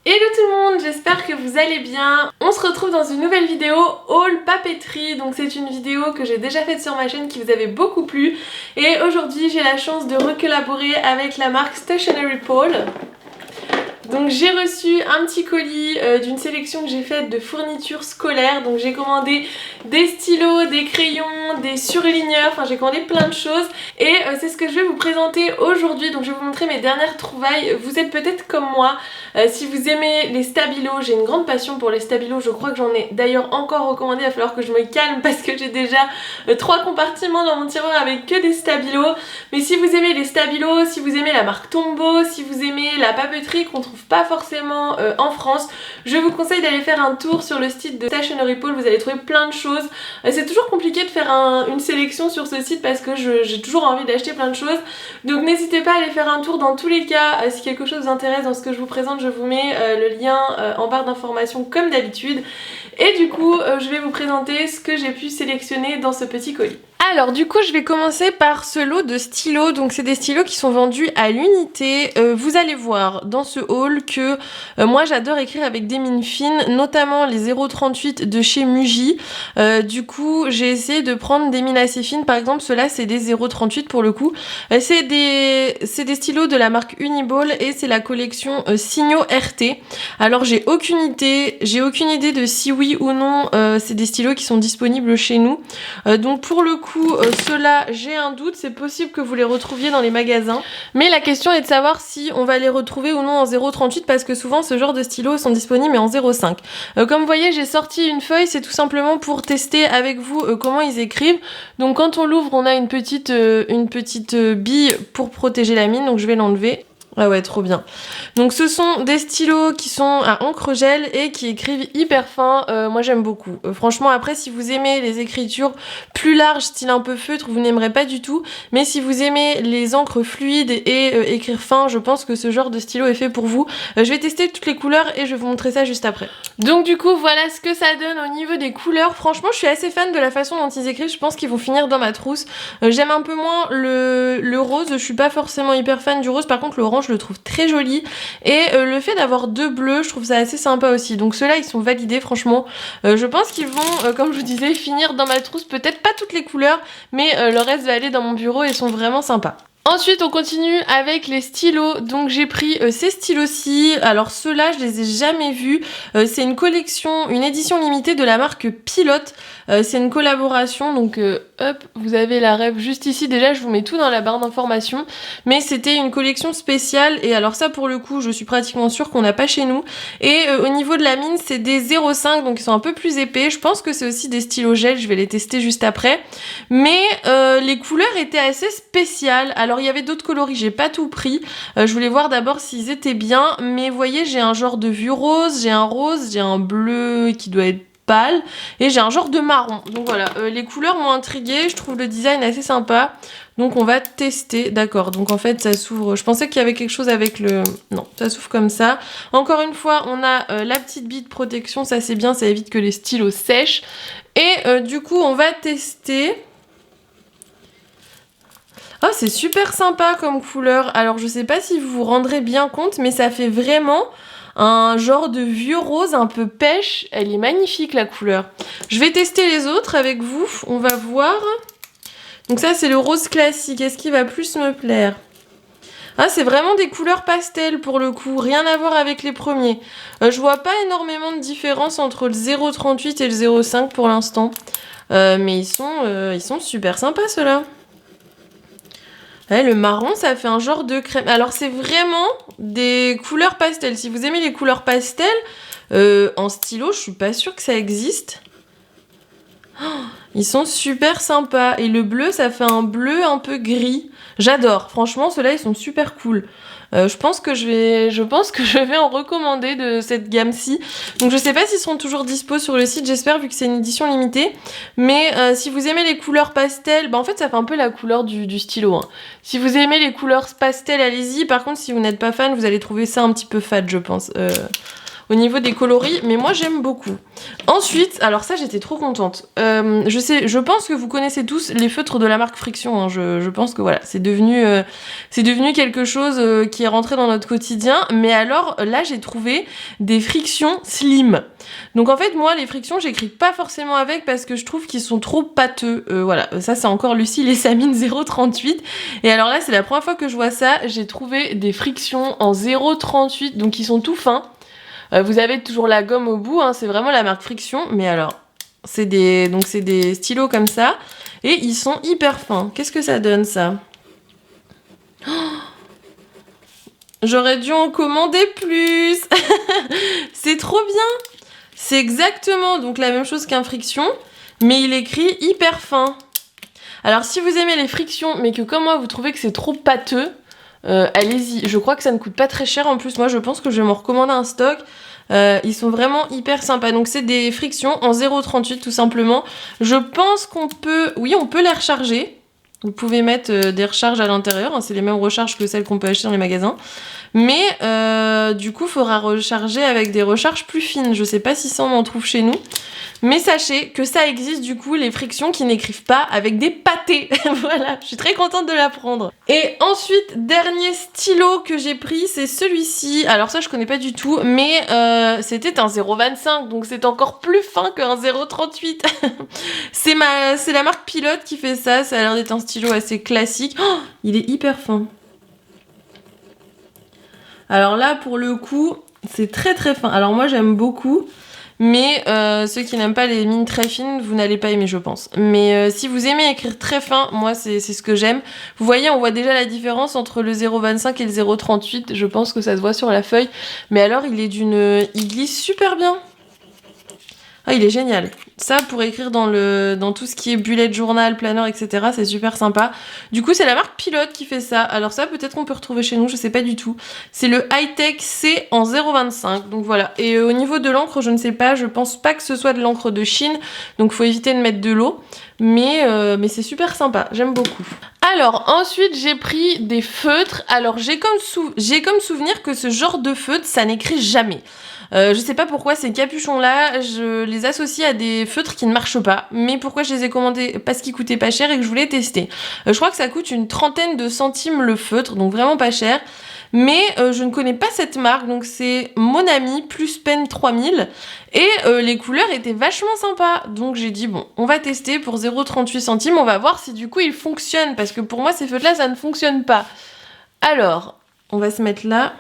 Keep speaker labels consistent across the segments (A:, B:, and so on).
A: Hello tout le monde, j'espère que vous allez bien. On se retrouve dans une nouvelle vidéo haul papeterie. Donc c'est une vidéo que j'ai déjà faite sur ma chaîne qui vous avait beaucoup plu. Et aujourd'hui j'ai la chance de recollaborer avec la marque Stationery Pole. Donc j'ai reçu un petit colis d'une sélection que j'ai faite de fournitures scolaires. Donc j'ai commandé des stylos, des crayons, des surligneurs, enfin j'ai commandé plein de choses. Et c'est ce que je vais vous présenter aujourd'hui. Donc je vais vous montrer mes dernières trouvailles. Vous êtes peut-être comme moi, si vous aimez les stabilos, j'ai une grande passion pour les stabilos. Je crois que j'en ai d'ailleurs encore recommandé, il va falloir que je me calme parce que j'ai déjà 3 compartiments dans mon tiroir avec que des stabilos. Mais si vous aimez les stabilos, si vous aimez la marque Tombow, si vous aimez la papeterie qu'on trouve pas forcément en France, je vous conseille d'aller faire un tour sur le site de Stationery Pole. Vous allez trouver plein de choses. C'est toujours compliqué de faire une sélection sur ce site parce que j'ai toujours envie d'acheter plein de choses. Donc n'hésitez pas à aller faire un tour. Dans tous les cas, si quelque chose vous intéresse dans ce que je vous présente, je vous mets le lien en barre d'informations comme d'habitude. Et du coup, je vais vous présenter ce que j'ai pu sélectionner dans ce petit colis. Alors du coup je vais commencer par ce lot de stylos. Donc c'est des stylos qui sont vendus à l'unité. Vous allez voir dans ce haul que moi j'adore écrire avec des mines fines, notamment les 0,38 de chez Muji. Du coup j'ai essayé de prendre des mines assez fines. Par exemple ceux-là c'est des 0,38 pour le coup. C'est des stylos de la marque Uniball et c'est la collection Signaux RT. Alors j'ai aucune idée de si oui ou non c'est des stylos qui sont disponibles chez nous. Donc pour le coup ceux-là j'ai un doute, c'est possible que vous les retrouviez dans les magasins, mais la question est de savoir si on va les retrouver ou non en 0,38 parce que souvent ce genre de stylos sont disponibles mais en 0,5. Comme vous voyez j'ai sorti une feuille, c'est tout simplement pour tester avec vous comment ils écrivent. Donc quand on l'ouvre on a une petite bille pour protéger la mine, donc je vais l'enlever. Ah ouais, trop bien. Donc ce sont des stylos qui sont à encre gel et qui écrivent hyper fin. Moi j'aime beaucoup. Franchement après si vous aimez les écritures plus larges, style un peu feutre, vous n'aimerez pas du tout. Mais si vous aimez les encres fluides et écrire fin, je pense que ce genre de stylo est fait pour vous. Je vais tester toutes les couleurs et je vais vous montrer ça juste après. Donc du coup voilà ce que ça donne au niveau des couleurs. Franchement je suis assez fan de la façon dont ils écrivent. Je pense qu'ils vont finir dans ma trousse. J'aime un peu moins le rose. Je suis pas forcément hyper fan du rose. Par contre l'orange je le trouve très joli et le fait d'avoir 2 bleus je trouve ça assez sympa aussi. Donc ceux-là ils sont validés franchement. Je pense qu'ils vont comme je vous disais finir dans ma trousse, peut-être pas toutes les couleurs mais le reste va aller dans mon bureau et sont vraiment sympas. Ensuite on continue avec les stylos, donc j'ai pris ces stylos-ci. Alors ceux-là je les ai jamais vus, c'est une collection, une édition limitée de la marque Pilote. C'est une collaboration, donc hop, vous avez la ref juste ici. Déjà je vous mets tout dans la barre d'informations, mais c'était une collection spéciale et alors ça pour le coup je suis pratiquement sûre qu'on n'a pas chez nous. Et au niveau de la mine c'est des 0,5 donc ils sont un peu plus épais. Je pense que c'est aussi des stylos gel, je vais les tester juste après. Mais les couleurs étaient assez spéciales. Alors il y avait d'autres coloris, j'ai pas tout pris. Je voulais voir d'abord s'ils étaient bien, mais vous voyez j'ai un genre de vieux rose, j'ai un bleu qui doit être pâle et j'ai un genre de marron. Donc voilà, les couleurs m'ont intriguée, je trouve le design assez sympa. Donc on va tester, d'accord. Donc en fait ça s'ouvre, je pensais qu'il y avait quelque chose avec le... Non, ça s'ouvre comme ça. Encore une fois, on a la petite bille de protection, ça c'est bien, ça évite que les stylos sèchent. Et du coup on va tester... Oh, c'est super sympa comme couleur. Alors je sais pas si vous vous rendrez bien compte, mais ça fait vraiment un genre de vieux rose un peu pêche. Elle est magnifique la couleur. Je vais tester les autres avec vous, on va voir. Donc ça c'est le rose classique, est-ce qu'il va plus me plaire? Ah, c'est vraiment des couleurs pastel pour le coup, rien à voir avec les premiers. Je vois pas énormément de différence entre le 0,38 et le 0,5 pour l'instant. Mais ils sont super sympas ceux-là. Ouais, le marron, ça fait un genre de crème. Alors, c'est vraiment des couleurs pastel. Si vous aimez les couleurs pastel, en stylo, je suis pas sûre que ça existe. Oh, ils sont super sympas. Et le bleu, ça fait un bleu un peu gris. J'adore. Franchement, ceux-là, ils sont super cool. Je pense que je vais en recommander de cette gamme-ci. Donc je sais pas s'ils seront toujours dispo sur le site, j'espère, vu que c'est une édition limitée. Mais si vous aimez les couleurs pastel, bah en fait ça fait un peu la couleur du stylo. Hein. Si vous aimez les couleurs pastel, allez-y. Par contre, si vous n'êtes pas fan, vous allez trouver ça un petit peu fade, je pense. au niveau des coloris, mais moi j'aime beaucoup. Ensuite, alors ça j'étais trop contente. Je pense que vous connaissez tous les feutres de la marque Friction. Hein. Je pense que voilà, c'est devenu quelque chose qui est rentré dans notre quotidien. Mais alors là j'ai trouvé des frictions slim. Donc en fait moi les frictions j'écris pas forcément avec parce que je trouve qu'ils sont trop pâteux. Voilà, ça c'est encore Lucille et Samine 0,38. Et alors là c'est la première fois que je vois ça. J'ai trouvé des frictions en 0,38, donc ils sont tout fins. Vous avez toujours la gomme au bout, hein, c'est vraiment la marque Friction. Mais alors, c'est des stylos comme ça. Et ils sont hyper fins. Qu'est-ce que ça donne, ça? Oh, j'aurais dû en commander plus. C'est trop bien. C'est exactement donc la même chose qu'un Friction, mais il écrit hyper fin. Alors si vous aimez les frictions, mais que comme moi vous trouvez que c'est trop pâteux, allez-y. Je crois que ça ne coûte pas très cher en plus. Moi je pense que je vais m'en recommander un stock. Ils sont vraiment hyper sympas. Donc c'est des frictions en 0,38 tout simplement. Je pense qu'on peut... Oui, on peut les recharger. Vous pouvez mettre des recharges à l'intérieur. Hein, c'est les mêmes recharges que celles qu'on peut acheter dans les magasins. Mais du coup, il faudra recharger avec des recharges plus fines. Je sais pas si ça on en trouve chez nous. Mais sachez que ça existe du coup, les frictions qui n'écrivent pas avec des pâtés. Voilà, je suis très contente de l'apprendre. Et ensuite, dernier stylo que j'ai pris, c'est celui-ci. Alors ça, je connais pas du tout, mais c'était un 0,25, donc c'est encore plus fin qu'un 0,38. C'est la marque Pilote qui fait ça. Ça a l'air d'être un stylo assez classique. Oh, il est hyper fin. Alors là, pour le coup, c'est très très fin. Alors moi, j'aime beaucoup. Mais ceux qui n'aiment pas les mines très fines, vous n'allez pas aimer, je pense. Mais si vous aimez écrire très fin, moi c'est ce que j'aime. Vous voyez, on voit déjà la différence entre le 0,25 et le 0,38. Je pense que ça se voit sur la feuille. Mais alors, il glisse super bien. Ah, il est génial. Ça, pour écrire dans tout ce qui est bullet journal, planner, etc., c'est super sympa. Du coup, c'est la marque Pilote qui fait ça. Alors ça, peut-être qu'on peut retrouver chez nous, je sais pas du tout. C'est le High-Tech C en 0,25. Donc voilà. Et au niveau de l'encre, je ne sais pas. Je pense pas que ce soit de l'encre de Chine. Donc faut éviter de mettre de l'eau. Mais c'est super sympa. J'aime beaucoup. Alors, ensuite, j'ai pris des feutres. Alors, j'ai comme souvenir que ce genre de feutre, ça n'écrit jamais. Je sais pas pourquoi ces capuchons-là, je les associe à des feutres qui ne marchent pas. Mais pourquoi je les ai commandés? Parce qu'ils coûtaient pas cher et que je voulais tester. Je crois que ça coûte une 30aine de centimes le feutre, donc vraiment pas cher. Mais je ne connais pas cette marque, donc c'est Mon Ami plus Pen 3000. Et les couleurs étaient vachement sympas. Donc j'ai dit, bon, on va tester pour 0,38 centimes. On va voir si du coup il fonctionne. Parce que pour moi, ces feutres-là, ça ne fonctionne pas. Alors, on va se mettre là.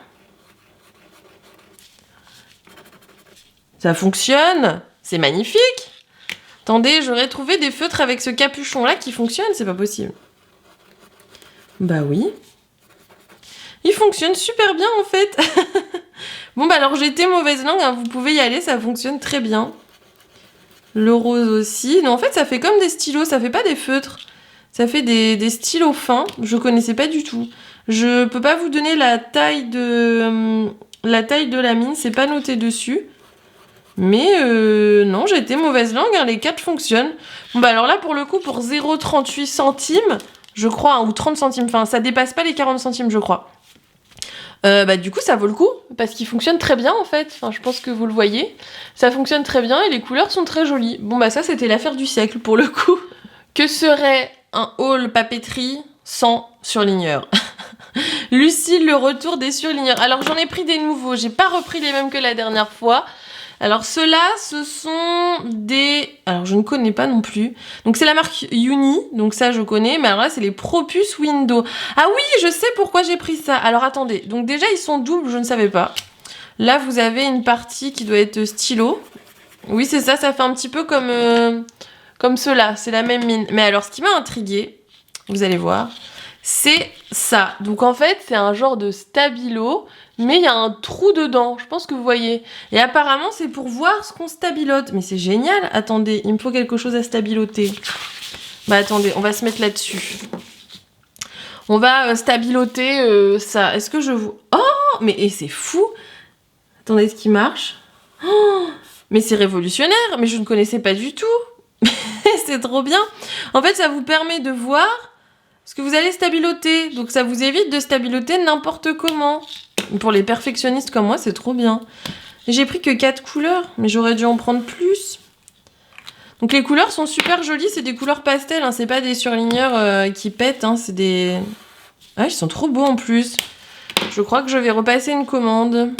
A: Ça fonctionne, c'est magnifique. Attendez, j'aurais trouvé des feutres avec ce capuchon-là qui fonctionnent, c'est pas possible. Bah oui. Il fonctionne super bien en fait. Bon bah alors j'ai été mauvaise langue, hein, vous pouvez y aller, ça fonctionne très bien. Le rose aussi. Non, en fait ça fait comme des stylos, ça fait pas des feutres. Ça fait des stylos fins, je connaissais pas du tout. Je peux pas vous donner la taille de la mine, c'est pas noté dessus. Mais non, j'ai été mauvaise langue, hein, les 4 fonctionnent. Bon bah alors là pour le coup pour 0,38 centimes, je crois, hein, ou 30 centimes, enfin ça dépasse pas les 40 centimes je crois. Bah du coup ça vaut le coup, parce qu'il fonctionne très bien en fait, enfin je pense que vous le voyez. Ça fonctionne très bien et les couleurs sont très jolies. Bon bah ça c'était l'affaire du siècle pour le coup. Que serait un haul papeterie sans surligneur? Lucille, le retour des surligneurs. Alors j'en ai pris des nouveaux, j'ai pas repris les mêmes que la dernière fois. Alors ceux-là, ce sont des... Alors je ne connais pas non plus. Donc c'est la marque Uni, donc ça je connais. Mais alors là c'est les Propus Window. Ah oui, je sais pourquoi j'ai pris ça. Alors attendez, donc déjà ils sont doubles, je ne savais pas. Là vous avez une partie qui doit être stylo. Oui c'est ça, ça fait un petit peu comme ceux-là, c'est la même mine. Mais alors ce qui m'a intriguée, vous allez voir, c'est ça. Donc en fait c'est un genre de stabilo, mais il y a un trou dedans, je pense que vous voyez. Et apparemment c'est pour voir ce qu'on stabilote. Mais c'est génial. Attendez, il me faut quelque chose à stabiloter. Bah attendez, on va se mettre là-dessus. On va stabiloter ça. Est-ce que je vous... Oh, mais c'est fou. Attendez, est-ce qu'il marche? Oh, mais c'est révolutionnaire. Mais je ne connaissais pas du tout. C'est trop bien. En fait, ça vous permet de voir ce que vous allez stabiloter. Donc ça vous évite de stabiloter n'importe comment. Pour les perfectionnistes comme moi, c'est trop bien. J'ai pris que 4 couleurs, mais j'aurais dû en prendre plus. Donc les couleurs sont super jolies, c'est des couleurs pastel, hein, c'est pas des surligneurs qui pètent, hein, c'est des... Ah, ils sont trop beaux en plus. Je crois que je vais repasser une commande.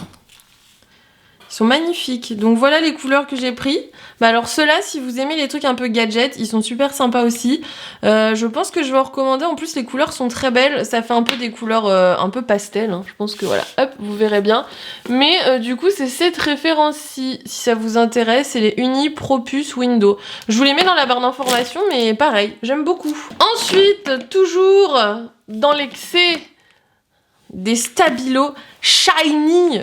A: Ils sont magnifiques. Donc voilà les couleurs que j'ai pris. Bah alors ceux-là, si vous aimez les trucs un peu gadgets, ils sont super sympas aussi. Je pense que je vais en recommander. En plus, les couleurs sont très belles. Ça fait un peu des couleurs un peu pastel. Hein. Je pense que voilà, hop, vous verrez bien. Mais du coup, c'est cette référence-ci. Si ça vous intéresse, c'est les Uni Propus Window. Je vous les mets dans la barre d'information, mais pareil, j'aime beaucoup. Ensuite, toujours dans l'excès des stabilos shiny.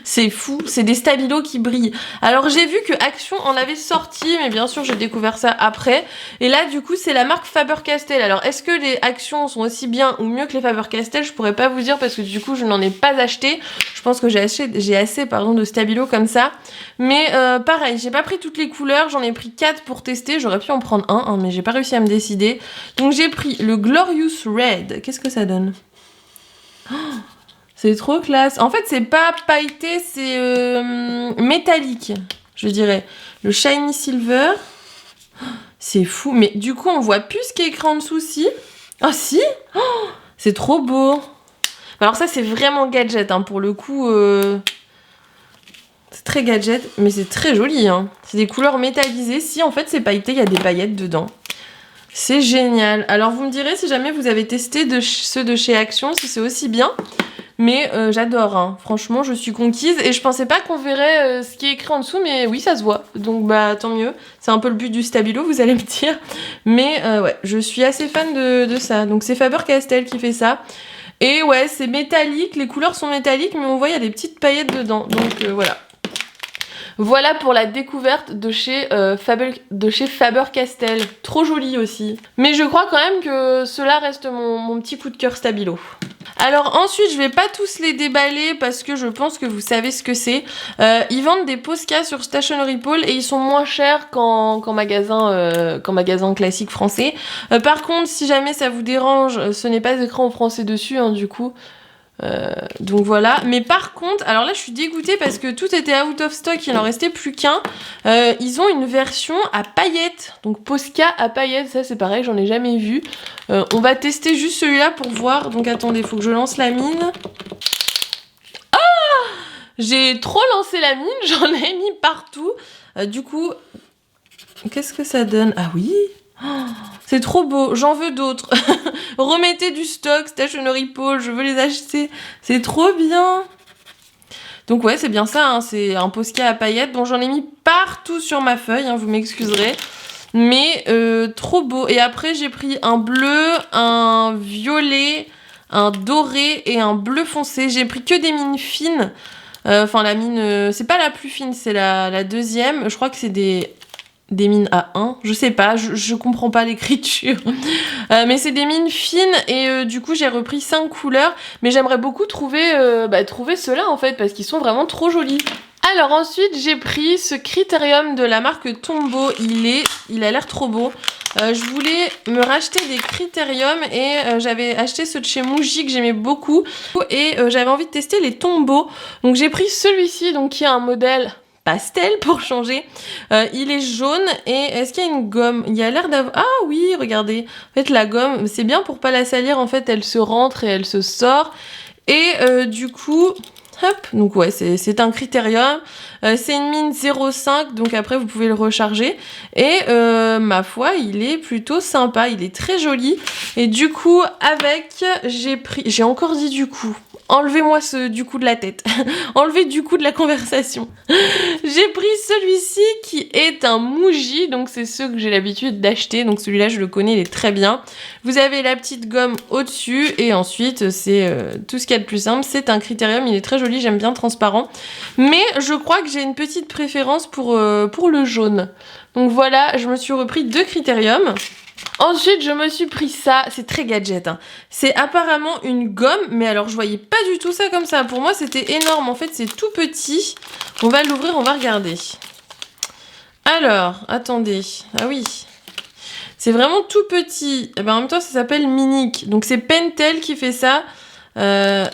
A: C'est fou, c'est des stabilos qui brillent. Alors j'ai vu que Action en avait sorti, mais bien sûr j'ai découvert ça après. Et là du coup c'est la marque Faber-Castell. Alors est-ce que les Action sont aussi bien ou mieux que les Faber-Castell? Je pourrais pas vous dire parce que du coup je n'en ai pas acheté. Je pense que j'ai assez de stabilos comme ça. Mais pareil, j'ai pas pris toutes les couleurs, j'en ai pris 4 pour tester. J'aurais pu en prendre un, mais j'ai pas réussi à me décider. Donc j'ai pris le Glorious Red. Qu'est-ce que ça donne? C'est trop classe. En fait, c'est pas pailleté, c'est métallique, je dirais. Le Shiny Silver. C'est fou. Mais du coup, on voit plus ce qui est écrit en dessous, si. Oh, si. Oh, c'est trop beau. Alors ça, c'est vraiment gadget, hein, pour le coup. C'est très gadget, mais c'est très joli. Hein. C'est des couleurs métallisées. Si, en fait, c'est pailleté, il y a des paillettes dedans. C'est génial. Alors, vous me direz si jamais vous avez testé ceux de chez Action, si c'est aussi bien. Mais j'adore, hein. Franchement, je suis conquise. Et je pensais pas qu'on verrait ce qui est écrit en dessous, mais oui, ça se voit. Donc, bah, tant mieux. C'est un peu le but du stabilo, vous allez me dire. Mais ouais, je suis assez fan de ça. Donc, c'est Faber-Castell qui fait ça. Et ouais, c'est métallique. Les couleurs sont métalliques, mais on voit, il y a des petites paillettes dedans. Donc, voilà. Voilà pour la découverte de chez Faber-Castell. Trop joli aussi. Mais je crois quand même que cela reste mon petit coup de cœur stabilo. Alors ensuite, je vais pas tous les déballer parce que je pense que vous savez ce que c'est. Ils vendent des Posca sur Stationery Pole et ils sont moins chers qu'en magasin classique français. Par contre, si jamais ça vous dérange, ce n'est pas écrit en français dessus, hein, du coup. Donc voilà, mais par contre, alors là je suis dégoûtée parce que tout était out of stock, il en restait plus qu'un. Ils ont une version à paillettes, donc Posca à paillettes, ça c'est pareil, j'en ai jamais vu. On va tester juste celui-là pour voir, donc attendez, faut que je lance la mine. Ah, j'ai trop lancé la mine, j'en ai mis partout. Du coup, qu'est-ce que ça donne? Ah oui, oh, c'est trop beau, j'en veux d'autres. Remettez du stock, Stationery Pole, je veux les acheter. C'est trop bien. Donc ouais, c'est bien ça, hein, c'est un Posca à paillettes. Bon, j'en ai mis partout sur ma feuille, hein, vous m'excuserez. Mais trop beau. Et après, j'ai pris un bleu, un violet, un doré et un bleu foncé. J'ai pris que des mines fines. Enfin, la mine, c'est pas la plus fine, c'est la deuxième. Je crois que c'est des mines A1, je sais pas, je comprends pas l'écriture. Mais c'est des mines fines et du coup j'ai repris 5 couleurs. Mais j'aimerais beaucoup trouver ceux-là en fait parce qu'ils sont vraiment trop jolis. Alors ensuite j'ai pris ce Critérium de la marque Tombow. Il a l'air trop beau. Je voulais me racheter des Critérium et j'avais acheté ceux de chez Muji que j'aimais beaucoup. Et j'avais envie de tester les Tombow. Donc j'ai pris celui-ci donc qui est un modèle pastel pour changer. Il est jaune et est-ce qu'il y a une gomme? Il y a l'air d'avoir... Ah oui, regardez. En fait, la gomme, c'est bien pour pas la salir. En fait, elle se rentre et elle se sort. Et du coup... Hop, donc ouais, c'est un Critérium. C'est une mine 0,5, donc après, vous pouvez le recharger. Et ma foi, il est plutôt sympa. Il est très joli. Et du coup, avec, j'ai encore dit du coup. Enlevez-moi ce du coup de la tête. Enlevez du coup de la conversation. J'ai pris celui-ci qui est un Muji. Donc c'est ceux que j'ai l'habitude d'acheter. Donc celui-là je le connais, il est très bien. Vous avez la petite gomme au-dessus. Et ensuite c'est tout ce qu'il y a de plus simple. C'est un Critérium, il est très joli, j'aime bien transparent. Mais je crois que j'ai une petite préférence pour le jaune. Donc voilà, je me suis repris 2 Critériums. Ensuite, je me suis pris ça, c'est très gadget, hein. C'est apparemment une gomme, mais alors je voyais pas du tout ça comme ça. Pour moi, c'était énorme. En fait, c'est tout petit. On va l'ouvrir, on va regarder. Alors, attendez. Ah oui. C'est vraiment tout petit. Et ben, en même temps, ça s'appelle Minic. Donc, c'est Pentel qui fait ça. Ah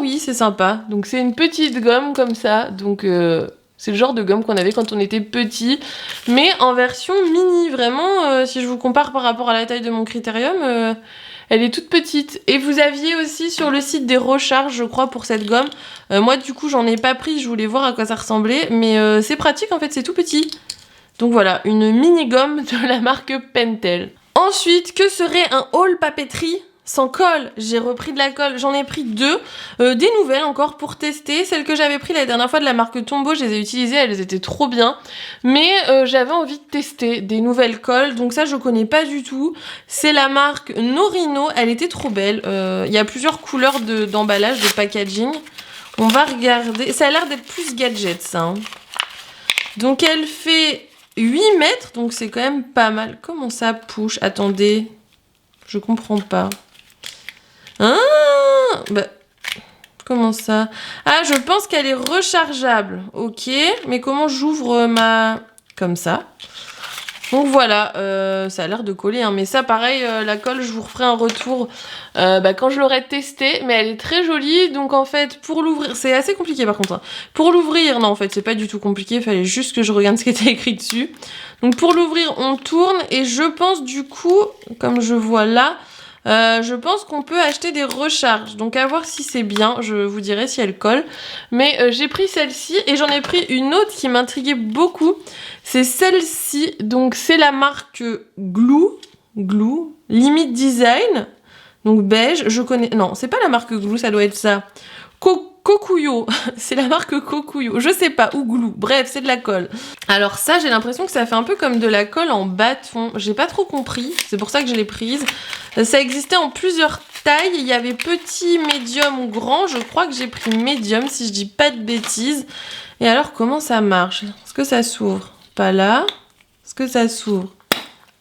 A: oui, c'est sympa. Donc c'est une petite gomme comme ça. Donc c'est le genre de gomme qu'on avait quand on était petit. Mais en version mini, vraiment, si je vous compare par rapport à la taille de mon Critérium, elle est toute petite. Et vous aviez aussi sur le site des recharges, je crois, pour cette gomme. Moi, du coup, j'en ai pas pris. Je voulais voir à quoi ça ressemblait. Mais c'est pratique, en fait, c'est tout petit. Donc voilà, une mini gomme de la marque Pentel. Ensuite, que serait un haul papeterie sans colle? J'ai repris de la colle, j'en ai pris 2, des nouvelles encore pour tester. Celles que j'avais pris la dernière fois de la marque Tombow, je les ai utilisées, elles étaient trop bien. Mais j'avais envie de tester des nouvelles colles, donc ça je connais pas du tout. C'est la marque Norino, elle était trop belle. Il y a plusieurs couleurs d'emballage, de packaging. On va regarder, ça a l'air d'être plus gadget ça. Hein. Donc elle fait 8 mètres, donc c'est quand même pas mal. Comment ça push? Attendez, je comprends pas. Ah, bah, comment ça? Ah, je pense qu'elle est rechargeable. Ok, mais comment j'ouvre ma... Comme ça. Donc voilà, ça a l'air de coller, hein, mais ça pareil, la colle, je vous referai un retour quand je l'aurai testée, mais elle est très jolie, donc en fait, pour l'ouvrir, c'est assez compliqué par contre, hein. Pour l'ouvrir, non en fait, c'est pas du tout compliqué, il fallait juste que je regarde ce qui était écrit dessus. Donc pour l'ouvrir, on tourne, et je pense du coup, comme je vois là, je pense qu'on peut acheter des recharges, donc à voir si c'est bien, je vous dirai si elle colle. Mais j'ai pris celle-ci et j'en ai pris une autre qui m'intriguait beaucoup. C'est celle-ci, donc c'est la marque Glue, Limit Design, donc beige, je connais... Non, c'est pas la marque Glue, ça doit être ça. Kokuyo, c'est la marque Kokuyo, je sais pas, ou Glue, bref, c'est de la colle. Alors ça, j'ai l'impression que ça fait un peu comme de la colle en bâton, j'ai pas trop compris, c'est pour ça que je l'ai prise. Ça existait en plusieurs tailles, il y avait petit, médium ou grand, je crois que j'ai pris médium si je dis pas de bêtises. Et alors, comment ça marche? Est-ce que ça s'ouvre? Pas là. Est-ce que ça s'ouvre?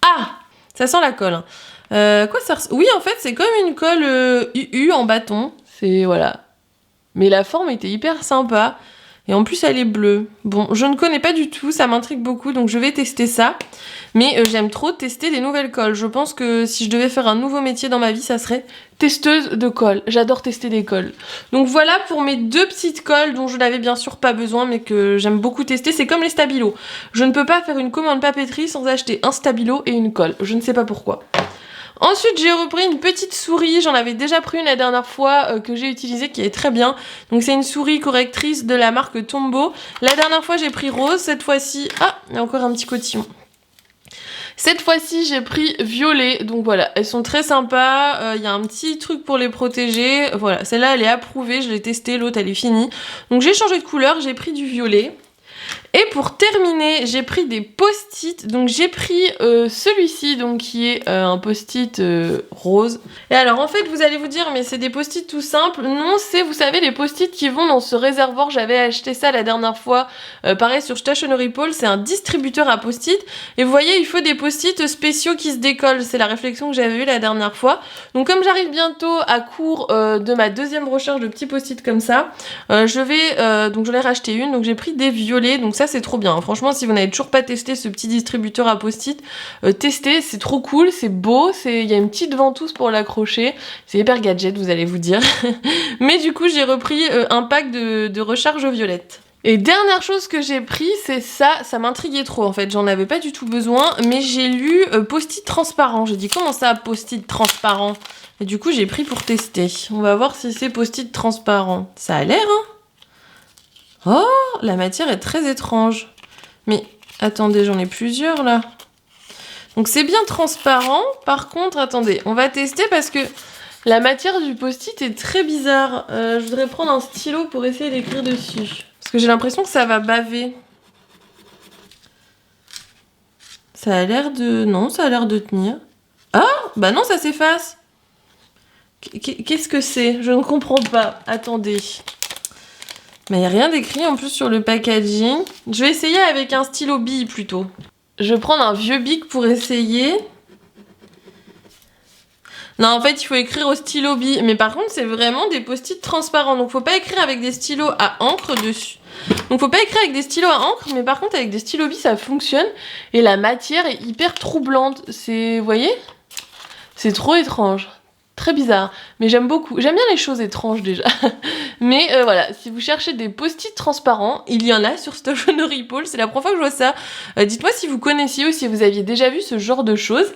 A: Ah! Ça sent la colle. Quoi ça ressemble? Oui, en fait, c'est comme une colle UU en bâton, c'est... voilà. Mais la forme était hyper sympa. Et en plus, elle est bleue. Bon, je ne connais pas du tout, ça m'intrigue beaucoup, donc je vais tester ça. Mais j'aime trop tester des nouvelles colles. Je pense que si je devais faire un nouveau métier dans ma vie, ça serait testeuse de colle. J'adore tester des colles. Donc voilà pour mes 2 petites colles dont je n'avais bien sûr pas besoin, mais que j'aime beaucoup tester. C'est comme les stabilos. Je ne peux pas faire une commande papeterie sans acheter un stabilo et une colle. Je ne sais pas pourquoi. Ensuite, j'ai repris une petite souris, j'en avais déjà pris une la dernière fois que j'ai utilisée qui est très bien. Donc c'est une souris correctrice de la marque Tombow. La dernière fois, j'ai pris rose, cette fois-ci... Ah, il y a encore un petit cotillon. Cette fois-ci, j'ai pris violet, donc voilà, elles sont très sympas, y a un petit truc pour les protéger. Voilà, celle-là, elle est approuvée, je l'ai testée, l'autre, elle est finie. Donc j'ai changé de couleur, j'ai pris du violet. Et pour terminer, j'ai pris des post-it. Donc j'ai pris celui-ci, donc qui est un post-it rose. Et alors en fait, vous allez vous dire, mais c'est des post-it tout simples. Non, c'est, vous savez, les post-it qui vont dans ce réservoir. J'avais acheté ça la dernière fois, pareil sur Stationery Pole. C'est un distributeur à post-it. Et vous voyez, il faut des post-it spéciaux qui se décollent. C'est la réflexion que j'avais eue la dernière fois. Donc comme j'arrive bientôt à court de ma 2e recherche de petits post-it comme ça, je vais, donc j'en ai racheté une. Donc j'ai pris des violets. Donc ça c'est trop bien, franchement si vous n'avez toujours pas testé ce petit distributeur à post-it, testez, c'est trop cool, c'est beau, il y a une petite ventouse pour l'accrocher, c'est hyper gadget vous allez vous dire. Mais du coup j'ai repris un pack de recharge violette. Et dernière chose que j'ai pris, c'est ça m'intriguait trop en fait, j'en avais pas du tout besoin, mais j'ai lu post-it transparent, j'ai dit comment ça post-it transparent? Et du coup j'ai pris pour tester, on va voir si c'est post-it transparent. Ça a l'air hein. Oh, la matière est très étrange. Mais attendez, j'en ai plusieurs là. Donc c'est bien transparent. Par contre, attendez, on va tester parce que la matière du post-it est très bizarre. Je voudrais prendre un stylo pour essayer d'écrire dessus. Parce que j'ai l'impression que ça va baver. Ça a l'air de... Non, ça a l'air de tenir. Ah, bah non, ça s'efface. Qu'est-ce que c'est? Je ne comprends pas. Attendez. Mais il n'y a rien d'écrit en plus sur le packaging. Je vais essayer avec un stylo bille plutôt. Je vais prendre un vieux bic pour essayer. Non, en fait, il faut écrire au stylo bille. Mais par contre, c'est vraiment des post-it transparents. Donc, faut pas écrire avec des stylos à encre dessus. Donc, faut pas écrire avec des stylos à encre. Mais par contre, avec des stylos billes, ça fonctionne. Et la matière est hyper troublante. C'est... Vous voyez? C'est trop étrange. Très bizarre, mais j'aime beaucoup. J'aime bien les choses étranges déjà. Mais voilà, si vous cherchez des post-it transparents, il y en a sur Stationery Pole. C'est la première fois que je vois ça. Dites-moi si vous connaissiez ou si vous aviez déjà vu ce genre de choses.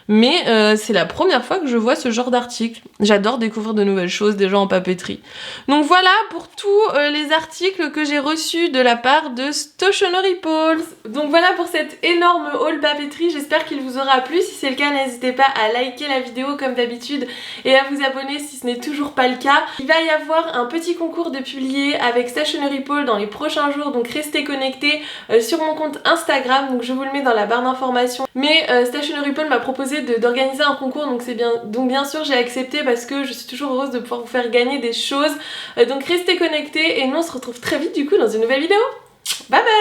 A: Mais c'est la première fois que je vois ce genre d'article. J'adore découvrir de nouvelles choses déjà en papeterie. Donc voilà pour tous les articles que j'ai reçus de la part de Stationery Pole. Donc voilà pour cet énorme haul papeterie. J'espère qu'il vous aura plu. Si c'est le cas, n'hésitez pas à liker la vidéo comme d'habitude et à vous abonner si ce n'est toujours pas le cas. Il va y avoir un petit concours de publier avec Stationery Pole dans les prochains jours. Donc restez connectés sur mon compte Instagram. Donc je vous le mets dans la barre d'informations. Mais Stationery Pole m'a proposé d'organiser un concours, donc bien sûr j'ai accepté parce que je suis toujours heureuse de pouvoir vous faire gagner des choses. Donc restez connectés et nous on se retrouve très vite du coup dans une nouvelle vidéo. Bye bye.